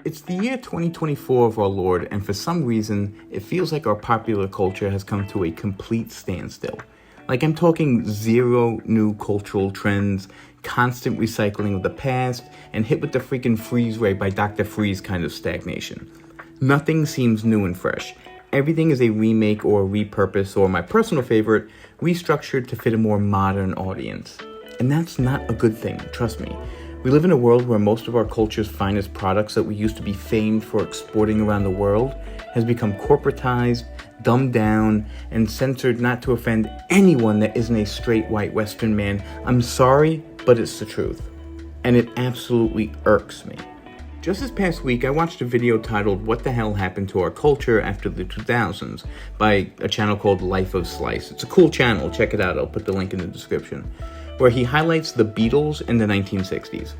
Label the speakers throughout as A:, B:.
A: It's the year 2024 of our Lord, and for some reason, it feels like our popular culture has come to a complete standstill. Like, I'm talking zero new cultural trends, constant recycling of the past, and hit with the freaking freeze ray by Dr. Freeze kind of stagnation. Nothing seems new and fresh. Everything is a remake or a repurpose, or my personal favorite, restructured to fit a more modern audience. And that's not a good thing, trust me. We live in a world where most of our culture's finest products that we used to be famed for exporting around the world has become corporatized, dumbed down, and censored not to offend anyone that isn't a straight white Western man. I'm sorry, but it's the truth. And it absolutely irks me. Just this past week, I watched a video titled "What the Hell Happened to Our Culture After the 2000s" by a channel called Life of Slice. It's a cool channel, check it out, I'll put the link in the description, where he highlights the Beatles in the 1960s.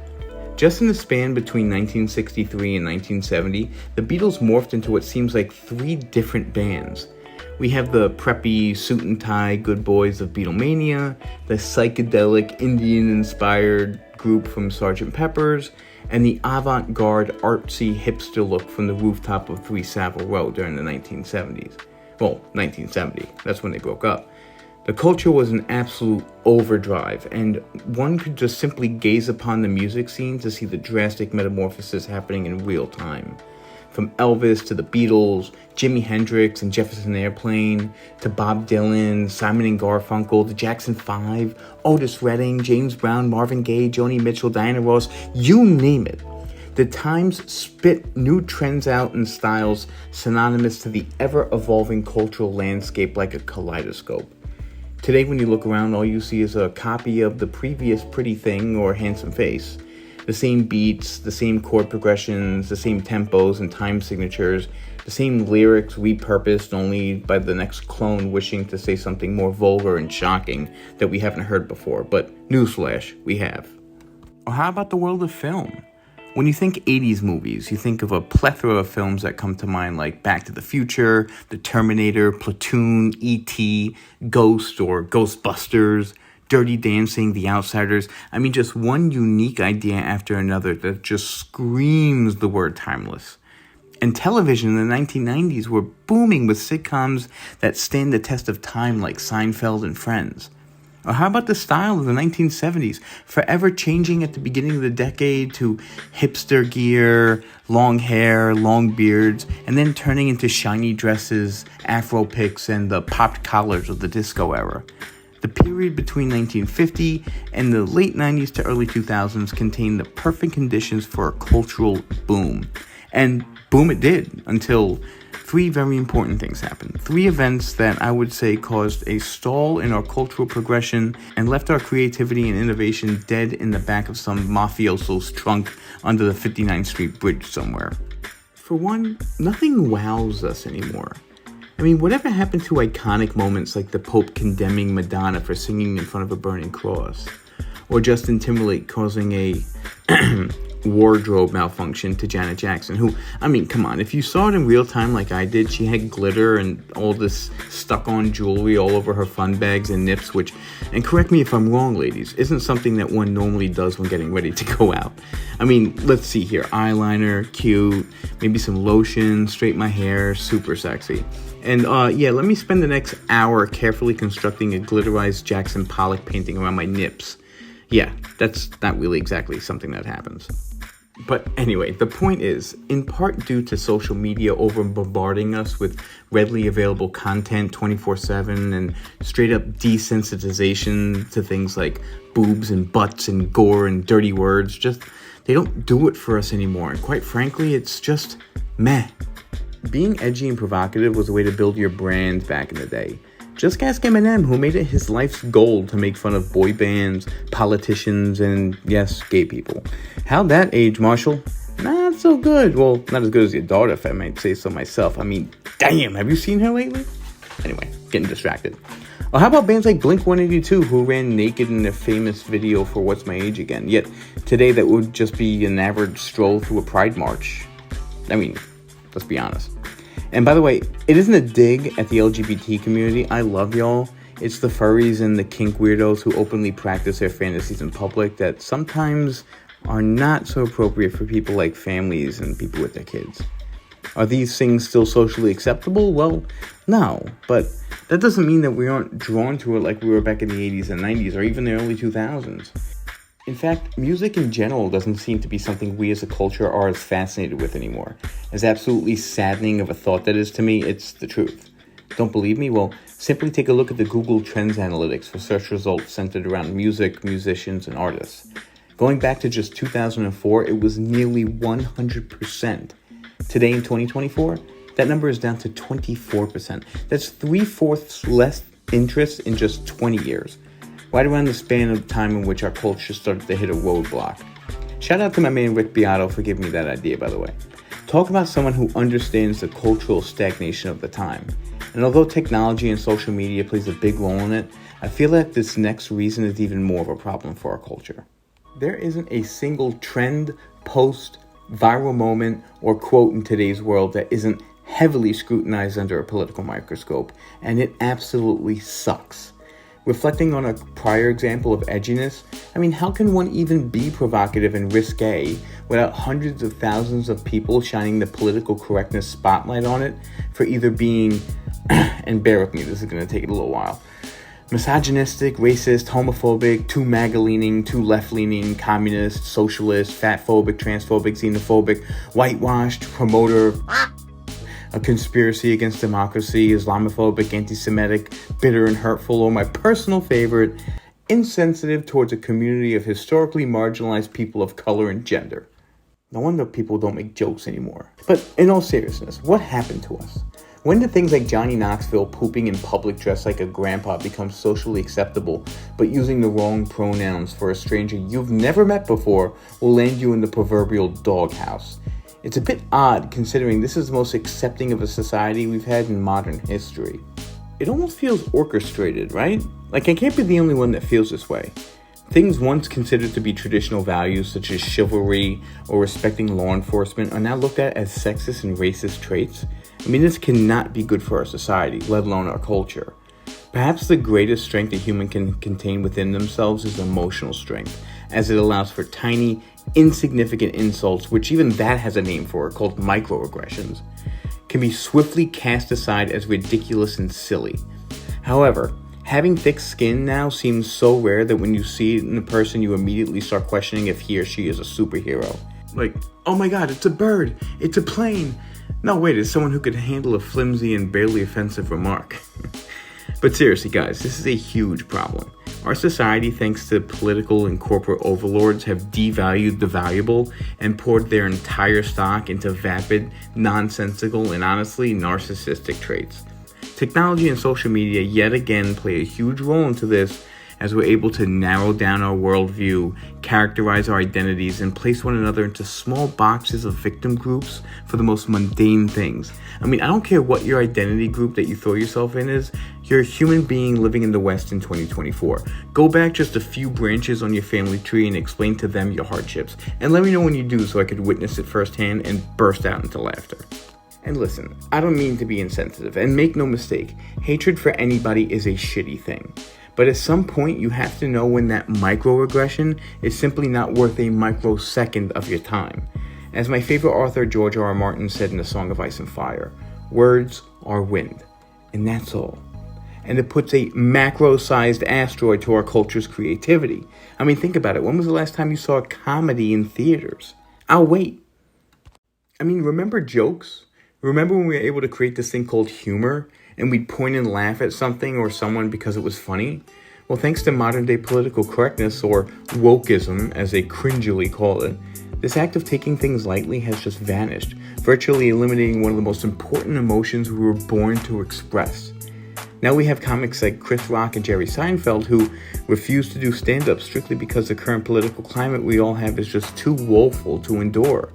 A: Just in the span between 1963 and 1970, the Beatles morphed into what seems like 3 different bands. We have the preppy, suit and tie good boys of Beatlemania, the psychedelic, Indian-inspired group from Sgt. Pepper's, and the avant-garde, artsy, hipster look from the rooftop of 3 Savile Row during the 1970s. Well, 1970, that's when they broke up. The culture was an absolute overdrive, and one could just simply gaze upon the music scene to see the drastic metamorphosis happening in real time. From Elvis to the Beatles, Jimi Hendrix and Jefferson Airplane, to Bob Dylan, Simon and Garfunkel, the Jackson 5, Otis Redding, James Brown, Marvin Gaye, Joni Mitchell, Diana Ross, you name it. The Times spit new trends out and styles synonymous to the ever-evolving cultural landscape like a kaleidoscope. Today, when you look around, all you see is a copy of the previous pretty thing or handsome face. The same beats, the same chord progressions, the same tempos and time signatures, the same lyrics repurposed only by the next clone wishing to say something more vulgar and shocking that we haven't heard before. But newsflash, we have. Or how about the world of film? When you think 80s movies, you think of a plethora of films that come to mind like Back to the Future, The Terminator, Platoon, E.T., Ghost or Ghostbusters, Dirty Dancing, The Outsiders. I mean, just one unique idea after another that just screams the word timeless. And television in the 1990s were booming with sitcoms that stand the test of time like Seinfeld and Friends. Or how about the style of the 1970s, forever changing at the beginning of the decade to hipster gear, long hair, long beards, and then turning into shiny dresses, afro picks, and the popped collars of the disco era. The period between 1950 and the late 90s to early 2000s contained the perfect conditions for a cultural boom. And boom it did, until 3 very important things happened. 3 events that I would say caused a stall in our cultural progression and left our creativity and innovation dead in the back of some mafioso's trunk under the 59th Street Bridge somewhere. For one, nothing wows us anymore. I mean, whatever happened to iconic moments like the Pope condemning Madonna for singing in front of a burning cross? Or Justin Timberlake causing a wardrobe malfunction to Janet Jackson, who, I mean, come on, if you saw it in real time like I did, she had glitter and all this stuck-on jewelry all over her fun bags and nips, which, and correct me if I'm wrong, ladies, isn't something that one normally does when getting ready to go out. I mean, let's see here, eyeliner, cute, maybe some lotion, straighten my hair, super sexy. And let me spend the next hour carefully constructing a glitterized Jackson Pollock painting around my nips. Yeah, that's not really exactly something that happens. But anyway, the point is, in part due to social media over bombarding us with readily available content 24/7 and straight up desensitization to things like boobs and butts and gore and dirty words, just, they don't do it for us anymore. And quite frankly, it's just meh. Being edgy and provocative was a way to build your brand back in the day. Just ask Eminem, who made it his life's goal to make fun of boy bands, politicians, and, yes, gay people. How'd that age, Marshall? Not so good. Well, not as good as your daughter, if I might say so myself. I mean, damn, have you seen her lately? Anyway, getting distracted. Or how about bands like Blink-182, who ran naked in their famous video for What's My Age Again? Yet, today that would just be an average stroll through a pride march. I mean, let's be honest. And by the way, it isn't a dig at the LGBT community. I love y'all. It's the furries and the kink weirdos who openly practice their fantasies in public that sometimes are not so appropriate for people like families and people with their kids. Are these things still socially acceptable? Well, no, but that doesn't mean that we aren't drawn to it like we were back in the 80s and 90s or even the early 2000s. In fact, music in general doesn't seem to be something we as a culture are as fascinated with anymore. As absolutely saddening of a thought that is to me, it's the truth. Don't believe me? Well, simply take a look at the Google Trends analytics for search results centered around music, musicians, and artists. Going back to just 2004, it was nearly 100%. Today in 2024, that number is down to 24%. That's 3/4 less interest in just 20 years. Right around the span of time in which our culture started to hit a roadblock. Shout out to my man Rick Beato for giving me that idea, by the way. Talk about someone who understands the cultural stagnation of the time. And although technology and social media plays a big role in it, I feel that this next reason is even more of a problem for our culture. There isn't a single trend, post, viral moment, or quote in today's world that isn't heavily scrutinized under a political microscope, and it absolutely sucks. Reflecting on a prior example of edginess, I mean, how can one even be provocative and risque without hundreds of thousands of people shining the political correctness spotlight on it for either being, and bear with me, this is going to take it a little while, misogynistic, racist, homophobic, too MAGA-leaning, too left-leaning, communist, socialist, fatphobic, transphobic, xenophobic, whitewashed, promoter, a conspiracy against democracy, Islamophobic, anti-Semitic, bitter and hurtful, or my personal favorite, insensitive towards a community of historically marginalized people of color and gender. No wonder people don't make jokes anymore. But in all seriousness, what happened to us? When did things like Johnny Knoxville pooping in public dressed like a grandpa become socially acceptable, but using the wrong pronouns for a stranger you've never met before will land you in the proverbial doghouse? It's a bit odd considering this is the most accepting of a society we've had in modern history. It almost feels orchestrated, right? Like I can't be the only one that feels this way. Things once considered to be traditional values such as chivalry or respecting law enforcement are now looked at as sexist and racist traits. I mean, this cannot be good for our society, let alone our culture. Perhaps the greatest strength a human can contain within themselves is emotional strength, as it allows for tiny, insignificant insults, which even that has a name for, called microaggressions, can be swiftly cast aside as ridiculous and silly. However, having thick skin now seems so rare that when you see it in a person, you immediately start questioning if he or she is a superhero. Like, oh my god, it's a bird, it's a plane. No, wait, it's someone who could handle a flimsy and barely offensive remark. But seriously, guys, this is a huge problem. Our society, thanks to political and corporate overlords, have devalued the valuable and poured their entire stock into vapid, nonsensical, and honestly narcissistic traits. Technology and social media yet again play a huge role into this, as we're able to narrow down our worldview, characterize our identities, and place one another into small boxes of victim groups for the most mundane things. I mean, I don't care what your identity group that you throw yourself in is, you're a human being living in the West in 2024. Go back just a few branches on your family tree and explain to them your hardships. And let me know when you do so I could witness it firsthand and burst out into laughter. And listen, I don't mean to be insensitive, and make no mistake, hatred for anybody is a shitty thing. But at some point, you have to know when that microaggression is simply not worth a microsecond of your time. As my favorite author, George R.R. Martin, said in A Song of Ice and Fire, words are wind, and that's all. And it puts a macro-sized asteroid to our culture's creativity. I mean, think about it. When was the last time you saw a comedy in theaters? I'll wait. I mean, remember jokes? Remember when we were able to create this thing called humor? And we'd point and laugh at something or someone because it was funny? Well, thanks to modern day political correctness, or wokeism as they cringily call it, this act of taking things lightly has just vanished, virtually eliminating one of the most important emotions we were born to express. Now we have comics like Chris Rock and Jerry Seinfeld who refuse to do stand-up strictly because the current political climate we all have is just too woeful to endure.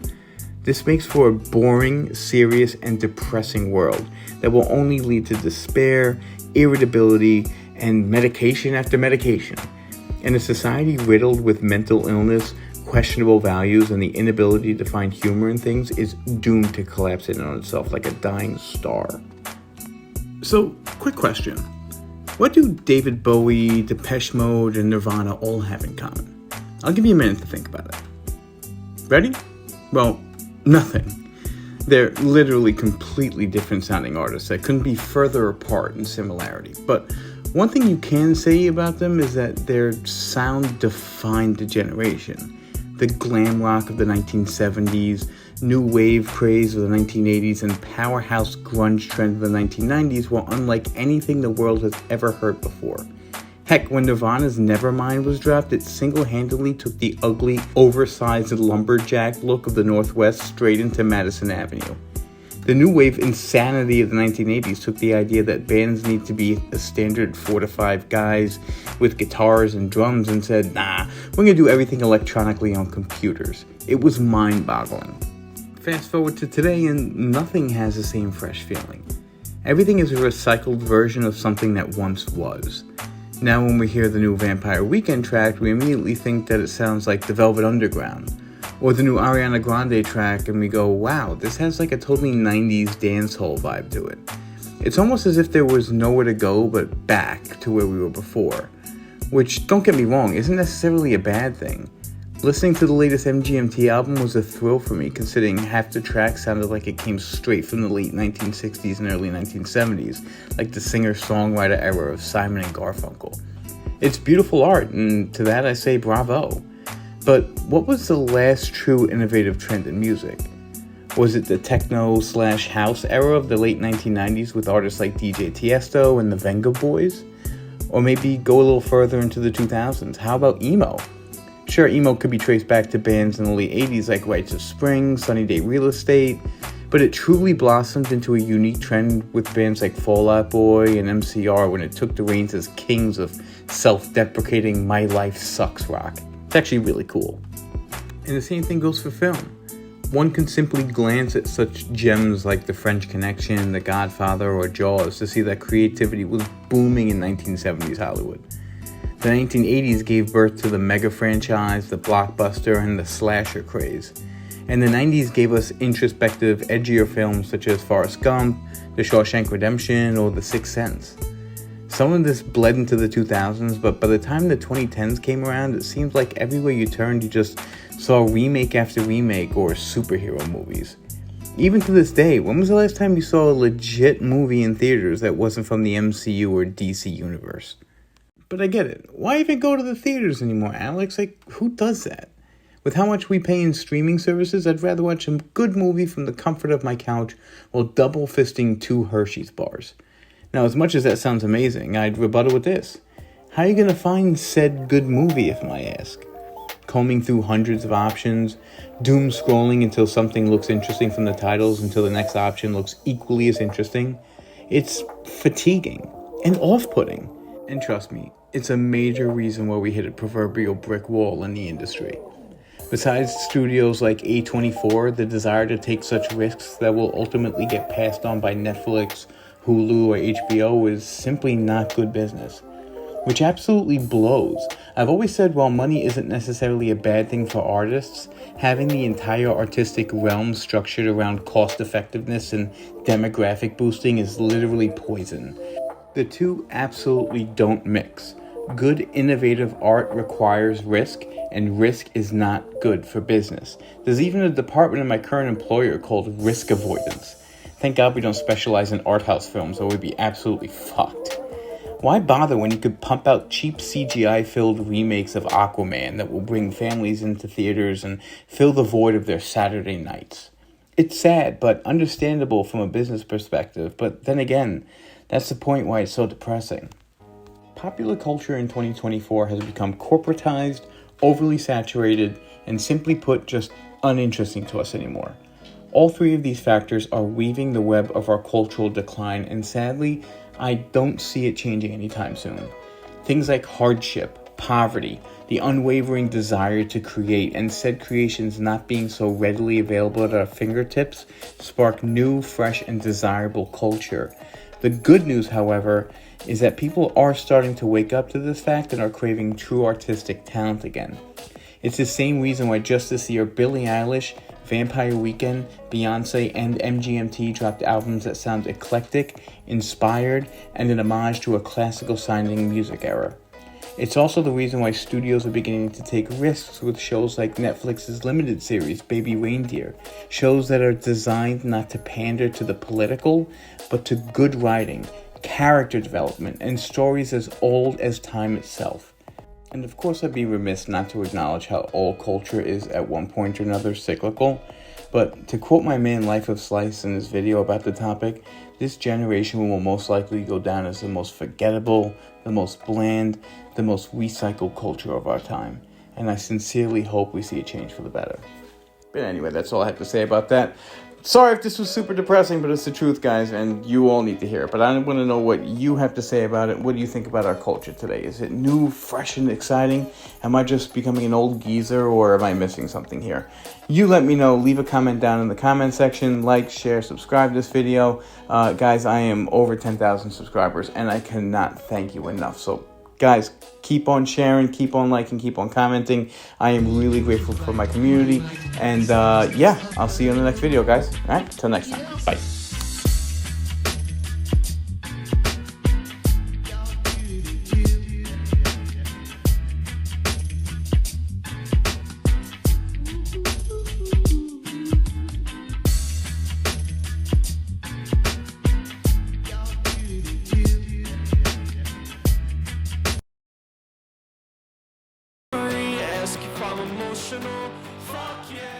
A: This makes for a boring, serious, and depressing world that will only lead to despair, irritability, and medication after medication. And a society riddled with mental illness, questionable values, and the inability to find humor in things is doomed to collapse in on itself like a dying star. So, quick question. What do David Bowie, Depeche Mode, and Nirvana all have in common? I'll give you a minute to think about it. Ready? Well, nothing. They're literally completely different sounding artists that couldn't be further apart in similarity. But one thing you can say about them is that their sound defined a generation. The glam rock of the 1970s, new wave craze of the 1980s, and powerhouse grunge trend of the 1990s were unlike anything the world has ever heard before. Heck, when Nirvana's Nevermind was dropped, it single-handedly took the ugly, oversized lumberjack look of the Northwest straight into Madison Avenue. The new wave insanity of the 1980s took the idea that bands need to be a standard 4 to 5 guys with guitars and drums and said, nah, we're gonna do everything electronically on computers. It was mind-boggling. Fast forward to today and nothing has the same fresh feeling. Everything is a recycled version of something that once was. Now when we hear the new Vampire Weekend track, we immediately think that it sounds like the Velvet Underground. Or the new Ariana Grande track, and we go, wow, this has like a totally 90s dancehall vibe to it. It's almost as if there was nowhere to go but back to where we were before. Which, don't get me wrong, isn't necessarily a bad thing. Listening to the latest MGMT album was a thrill for me, considering half the tracks sounded like it came straight from the late 1960s and early 1970s, like the singer-songwriter era of Simon and Garfunkel. It's beautiful art, and to that I say bravo. But what was the last true innovative trend in music? Was it the techno/house era of the late 1990s with artists like DJ Tiesto and the Venga Boys? Or maybe go a little further into the 2000s, how about emo? Sure, emo could be traced back to bands in the late 80s like Rites of Spring, Sunny Day Real Estate, but it truly blossomed into a unique trend with bands like Fall Out Boy and MCR when it took the reins as kings of self-deprecating My Life Sucks rock. It's actually really cool. And the same thing goes for film. One can simply glance at such gems like The French Connection, The Godfather, or Jaws to see that creativity was booming in 1970s Hollywood. The 1980s gave birth to the mega franchise, the blockbuster, and the slasher craze. And the 90s gave us introspective, edgier films such as Forrest Gump, The Shawshank Redemption, or The Sixth Sense. Some of this bled into the 2000s, but by the time the 2010s came around, it seemed like everywhere you turned, you just saw remake after remake or superhero movies. Even to this day, when was the last time you saw a legit movie in theaters that wasn't from the MCU or DC universe? But I get it. Why even go to the theaters anymore, Alex? Like, who does that? With how much we pay in streaming services, I'd rather watch a good movie from the comfort of my couch while double fisting 2 Hershey's bars. Now, as much as that sounds amazing, I'd rebuttal with this. How are you going to find said good movie, if I ask? Combing through hundreds of options, doom scrolling until something looks interesting from the titles until the next option looks equally as interesting? It's fatiguing and off-putting. And trust me, it's a major reason why we hit a proverbial brick wall in the industry. Besides studios like A24, the desire to take such risks that will ultimately get passed on by Netflix, Hulu, or HBO is simply not good business. Which absolutely blows. I've always said while money isn't necessarily a bad thing for artists, having the entire artistic realm structured around cost effectiveness and demographic boosting is literally poison. The two absolutely don't mix. Good innovative art requires risk, and risk is not good for business. There's even a department in my current employer called risk avoidance. Thank God we don't specialize in art house films, or we'd be absolutely fucked. Why bother when you could pump out cheap CGI-filled remakes of Aquaman that will bring families into theaters and fill the void of their Saturday nights? It's sad, but understandable from a business perspective, but then again, that's the point why it's so depressing. Popular culture in 2024 has become corporatized, overly saturated, and simply put, just uninteresting to us anymore. All 3 of these factors are weaving the web of our cultural decline, and sadly, I don't see it changing anytime soon. Things like hardship, poverty, the unwavering desire to create, and said creations not being so readily available at our fingertips spark new, fresh, and desirable culture. The good news, however, is that people are starting to wake up to this fact and are craving true artistic talent again. It's the same reason why just this year Billie Eilish, Vampire Weekend, Beyonce, and MGMT dropped albums that sound eclectic, inspired, and an homage to a classical sounding music era. It's also the reason why studios are beginning to take risks with shows like Netflix's limited series, Baby Reindeer. Shows that are designed not to pander to the political, but to good writing, character development, and stories as old as time itself. And of course, I'd be remiss not to acknowledge how all culture is at one point or another cyclical. But to quote my man Life of Slice in his video about the topic, this generation will most likely go down as the most forgettable, the most bland, the most recycled culture of our time. And I sincerely hope we see a change for the better. But anyway, that's all I have to say about that. Sorry if this was super depressing, but it's the truth, guys, and you all need to hear it. But I want to know what you have to say about it. What do you think about our culture today? Is it new, fresh, and exciting? Am I just becoming an old geezer, or am I missing something here? You let me know. Leave a comment down in the comment section. Like, share, subscribe to this video. Guys, I am over 10,000 subscribers, and I cannot thank you enough. So, guys, keep on sharing, keep on liking, keep on commenting. I am really grateful for my community. And yeah, I'll see you in the next video, guys. All right, till next time. Bye.
B: Ask if I'm emotional, fuck yeah.